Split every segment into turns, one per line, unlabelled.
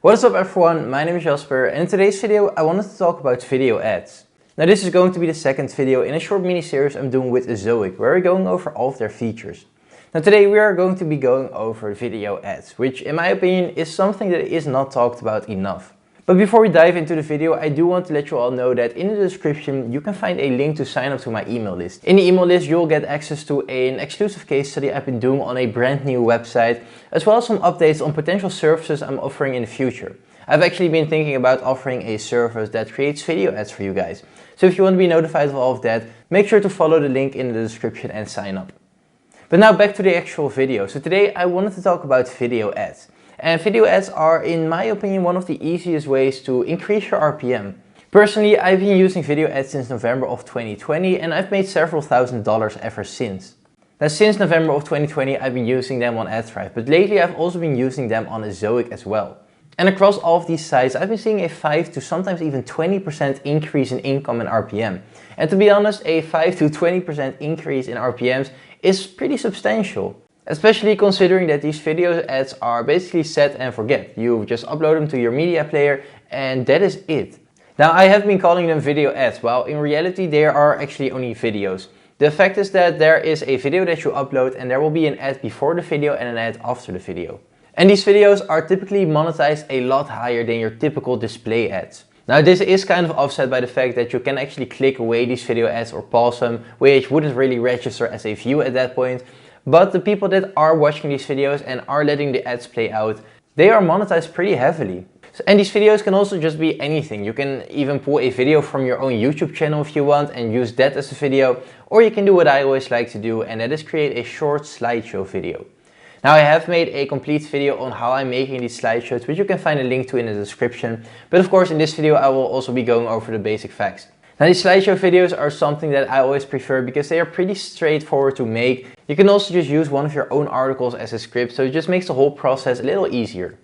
What is up everyone, my name is Jasper and in today's video I wanted to talk about video ads. Now this is going to be the second video in a short mini series I'm doing with Ezoic, where we're going over all of their features. Now today we are going to be going over video ads, which in my opinion is something that is not talked about enough. But before we dive into the video, I do want to let you all know that in the description you can find a link to sign up to my email list. In the email list you'll get access to an exclusive case study I've been doing on a brand new website, as well as some updates on potential services I'm offering in the future. I've actually been thinking about offering a service that creates video ads for you guys. So if you want to be notified of all of that, make sure to follow the link in the description and sign up. But now back to the actual video. So today I wanted to talk about video ads. And video ads are, in my opinion, one of the easiest ways to increase your RPM. Personally, I've been using video ads since November of 2020 and I've made several $1000s ever since. Now since November of 2020 I've been using them on AdThrive, but lately I've also been using them on Ezoic as well. And across all of these sites I've been seeing a 5 to sometimes even 20% increase in income and RPM. And to be honest, a 5 to 20% increase in RPMs is pretty substantial. Especially considering that these video ads are basically set and forget. You just upload them to your media player and that is it. Now I have been calling them video ads, while in reality they are actually only videos. The fact is that there is a video that you upload and there will be an ad before the video and an ad after the video. And these videos are typically monetized a lot higher than your typical display ads. Now this is kind of offset by the fact that you can actually click away these video ads or pause them, which wouldn't really register as a view at that point. But the people that are watching these videos and are letting the ads play out, they are monetized pretty heavily. And these videos can also just be anything. You can even pull a video from your own YouTube channel if you want and use that as a video. Or you can do what I always like to do, and that is create a short slideshow video. Now I have made a complete video on how I'm making these slideshows, which you can find a link to in the description. But of course in this video I will also be going over the basic facts. Now these slideshow videos are something that I always prefer because they are pretty straightforward to make. You can also just use one of your own articles as a script, so it just makes the whole process a little easier.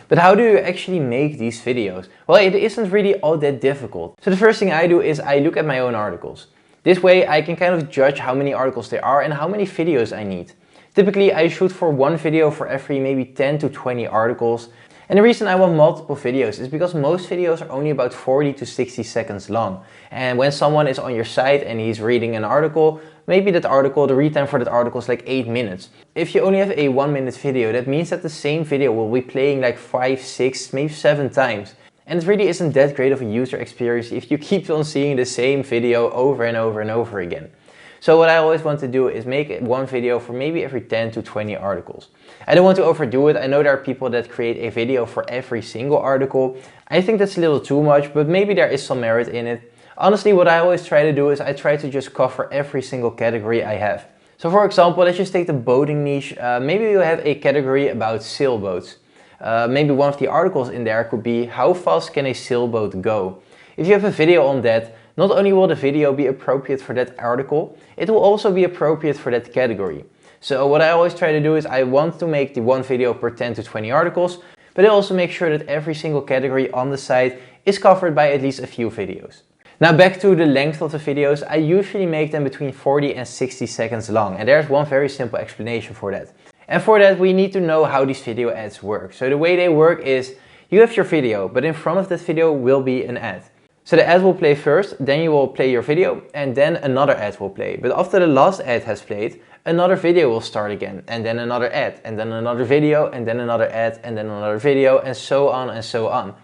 But how do you actually make these videos? Well, it isn't really all that difficult. So the first thing I do is I look at my own articles. This way I can kind of judge how many articles there are and how many videos I need. Typically I shoot for one video for every maybe 10 to 20 articles. And the reason I want multiple videos is because most videos are only about 40 to 60 seconds long. And when someone is on your site and he's reading an article, maybe that article, the read time for that article is like 8 minutes. If you only have a 1-minute video, that means that the same video will be playing like 5, 6, maybe 7 times. And it really isn't that great of a user experience if you keep on seeing the same video over and over and over again. So what I always want to do is make one video for maybe every 10 to 20 articles. I don't want to overdo it. I know there are people that create a video for every single article. I think that's a little too much, but maybe there is some merit in it. Honestly, what I always try to do is I try to just cover every single category I have. So for example, let's just take the boating niche. Maybe you have a category about sailboats. Maybe one of the articles in there could be how fast can a sailboat go? If you have a video on that, not only will the video be appropriate for that article, it will also be appropriate for that category. So what I always try to do is I want to make the one video per 10 to 20 articles, but I also make sure that every single category on the site is covered by at least a few videos. Now back to the length of the videos, I usually make them between 40 and 60 seconds long, and there's one very simple explanation for that. And for that we need to know how these video ads work. So the way they work is you have your video, but in front of that video will be an ad. So the ad will play first, then you will play your video, and then another ad will play. But after the last ad has played, another video will start again, and then another ad, and then another video, and then another ad, and then another video, and so on and so on.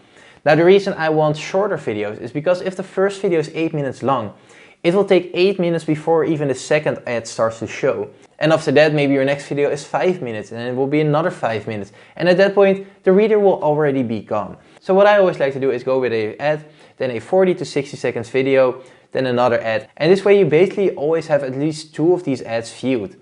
Now the reason I want shorter videos is because if the first video is 8 minutes long, it will take 8 minutes before even the second ad starts to show. And after that maybe your next video is 5 minutes and it will be another 5 minutes. And at that point the reader will already be gone. So what I always like to do is go with an ad, then a 40 to 60 seconds video, then another ad. And this way you basically always have at least 2 of these ads viewed.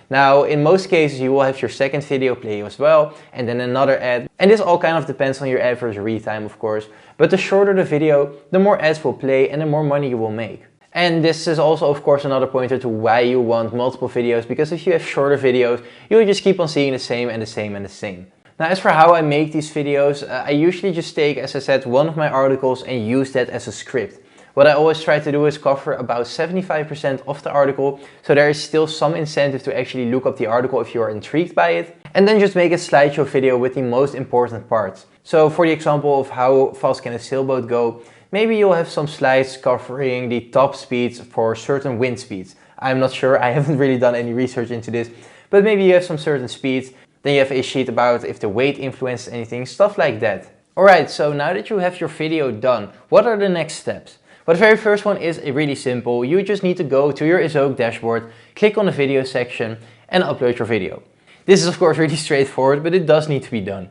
Now in most cases you will have your second video play as well, and then another ad. And this all kind of depends on your average read time of course. But the shorter the video, the more ads will play and the more money you will make. And this is also of course another pointer to why you want multiple videos, because if you have shorter videos, you'll just keep on seeing the same and the same and the same. Now as for how I make these videos, I usually just take, as I said, one of my articles and use that as a script. What I always try to do is cover about 75% of the article, so there is still some incentive to actually look up the article if you are intrigued by it. And then just make a slideshow video with the most important parts. So for the example of how fast can a sailboat go, maybe you'll have some slides covering the top speeds for certain wind speeds. I'm not sure, I haven't really done any research into this, but maybe you have some certain speeds. Then you have a sheet about if the weight influences anything, stuff like that. Alright, so now that you have your video done, what are the next steps? Well, the very first one is really simple. You just need to go to your Ezoic dashboard, click on the video section and upload your video. This is of course really straightforward, but it does need to be done.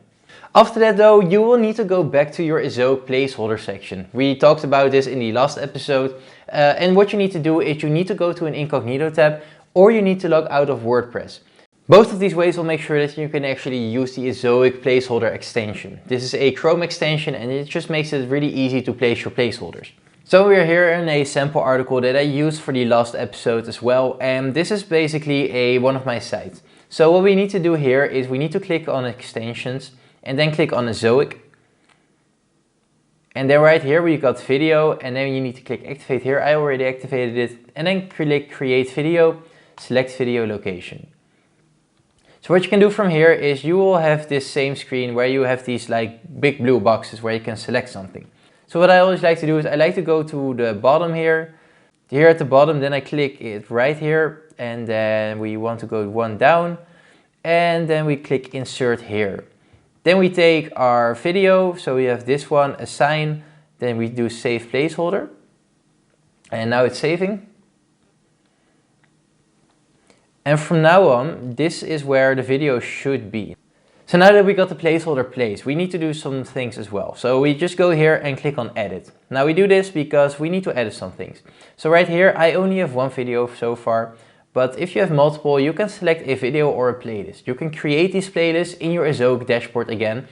After that though, you will need to go back to your Ezoic placeholder section. We talked about this in the last episode. And what you need to do is you need to go to an incognito tab or you need to log out of WordPress. Both of these ways will make sure that you can actually use the Ezoic placeholder extension. This is a Chrome extension and it just makes it really easy to place your placeholders. So we are here in a sample article that I used for the last episode as well, and this is basically one of my sites. So what we need to do here is we need to click on extensions and then click on Ezoic. And then right here we got video and then you need to click activate here. I already activated it and then click create video, select video location. So what you can do from here is you will have this same screen where you have these like big blue boxes where you can select something. So what I always like to do is I like to go to the bottom here at the bottom, then I click it right here and then we want to go one down and then we click insert here. Then we take our video, so we have this one, assign, then we do save placeholder and now it's saving. And from now on, this is where the video should be. So now that we got the placeholder placed, we need to do some things as well. So we just go here and click on edit. Now we do this because we need to edit some things. So right here, I only have one video so far, but if you have multiple, you can select a video or a playlist. You can create these playlists in your Ezoic dashboard again.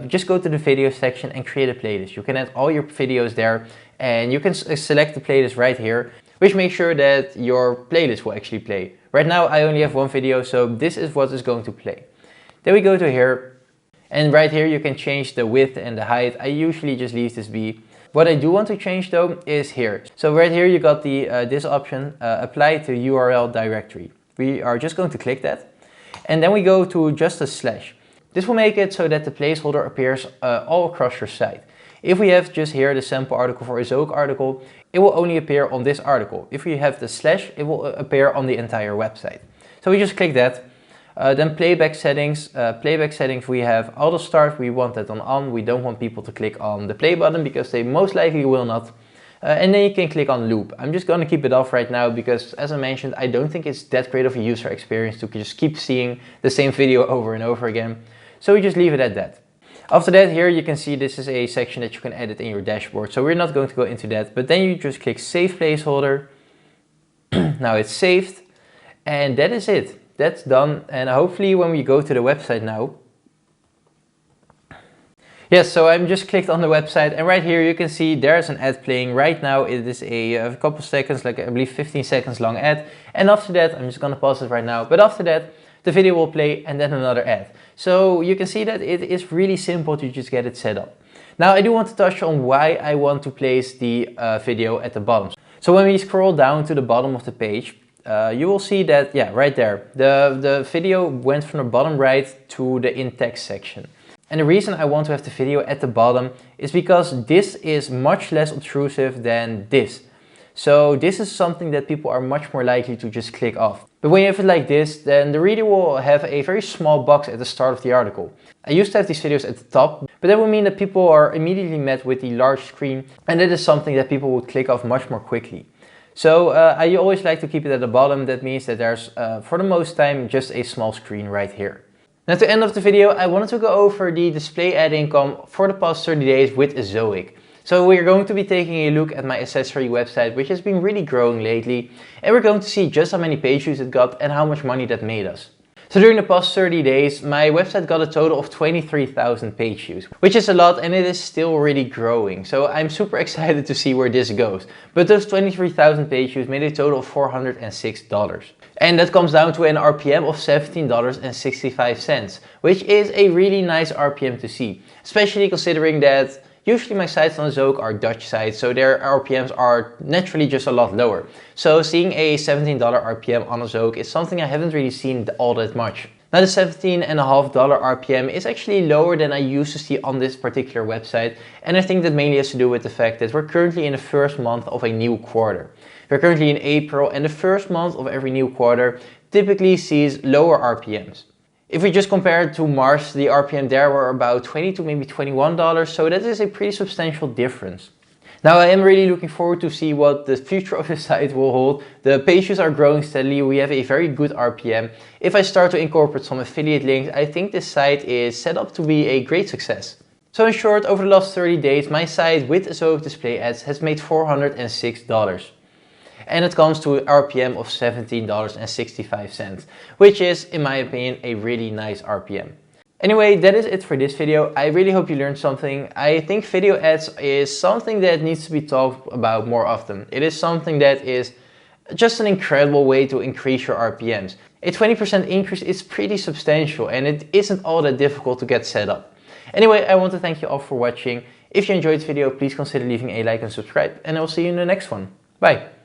Just go to the video section and create a playlist. You can add all your videos there and you can select the playlist right here, which makes sure that your playlist will actually play. Right now, I only have one video, so this is what is going to play. Then we go to here and right here you can change the width and the height. I usually just leave this be. What I do want to change though is here. So right here you got the this option, apply to URL directory. We are just going to click that and then we go to just a slash. This will make it so that the placeholder appears all across your site. If we have just here the sample article for Ezoic article, it will only appear on this article. If we have the slash, it will appear on the entire website. So we just click that. Then playback settings, we have auto start, we want that on. We don't want people to click on the play button because they most likely will not. And then you can click on loop. I'm just going to keep it off right now because as I mentioned, I don't think it's that great of a user experience to just keep seeing the same video over and over again. So we just leave it at that. After that, here you can see this is a section that you can edit in your dashboard. So we're not going to go into that, but then you just click save placeholder. Now it's saved and that is it. That's done, and hopefully when we go to the website now. Yes, so I'm just clicked on the website and right here you can see there's an ad playing right now. It is a couple seconds, like I believe 15 seconds long ad. And after that, I'm just gonna pause it right now, but after that the video will play and then another ad. So you can see that it is really simple to just get it set up. Now I do want to touch on why I want to place the video at the bottom. So when we scroll down to the bottom of the page, you will see that, yeah, right there, the video went from the bottom right to the in text section. And the reason I want to have the video at the bottom is because this is much less obtrusive than this. So this is something that people are much more likely to just click off. But when you have it like this, then the reader will have a very small box at the start of the article. I used to have these videos at the top, but that would mean that people are immediately met with the large screen, and that is something that people would click off much more quickly. So I always like to keep it at the bottom. That means that there's, for the most time, just a small screen right here. Now to end of the video, I wanted to go over the display ad income for the past 30 days with Ezoic. So we're going to be taking a look at my accessory website, which has been really growing lately. And we're going to see just how many page views it got and how much money that made us. So during the past 30 days, my website got a total of 23,000 page views, which is a lot and it is still really growing. So I'm super excited to see where this goes. But those 23,000 page views made a total of $406. And that comes down to an RPM of $17.65, which is a really nice RPM to see, especially considering that usually my sites on Ezoic are Dutch sites, so their RPMs are naturally just a lot lower. So seeing a $17 RPM on Ezoic is something I haven't really seen all that much. Now the $17.50 RPM is actually lower than I used to see on this particular website, and I think that mainly has to do with the fact that we're currently in the first month of a new quarter. We're currently in April, and the first month of every new quarter typically sees lower RPMs. If we just compare it to March, the RPM there were about $20 to maybe $21, so that is a pretty substantial difference. Now I am really looking forward to see what the future of the site will hold. The page views are growing steadily, we have a very good RPM. If I start to incorporate some affiliate links, I think this site is set up to be a great success. So in short, over the last 30 days, my site with Ezoic display ads has made $406. And it comes to an RPM of $17.65, which is, in my opinion, a really nice RPM. Anyway, that is it for this video. I really hope you learned something. I think video ads is something that needs to be talked about more often. It is something that is just an incredible way to increase your RPMs. A 20% increase is pretty substantial and it isn't all that difficult to get set up. Anyway, I want to thank you all for watching. If you enjoyed the video, please consider leaving a like and subscribe, and I will see you in the next one. Bye!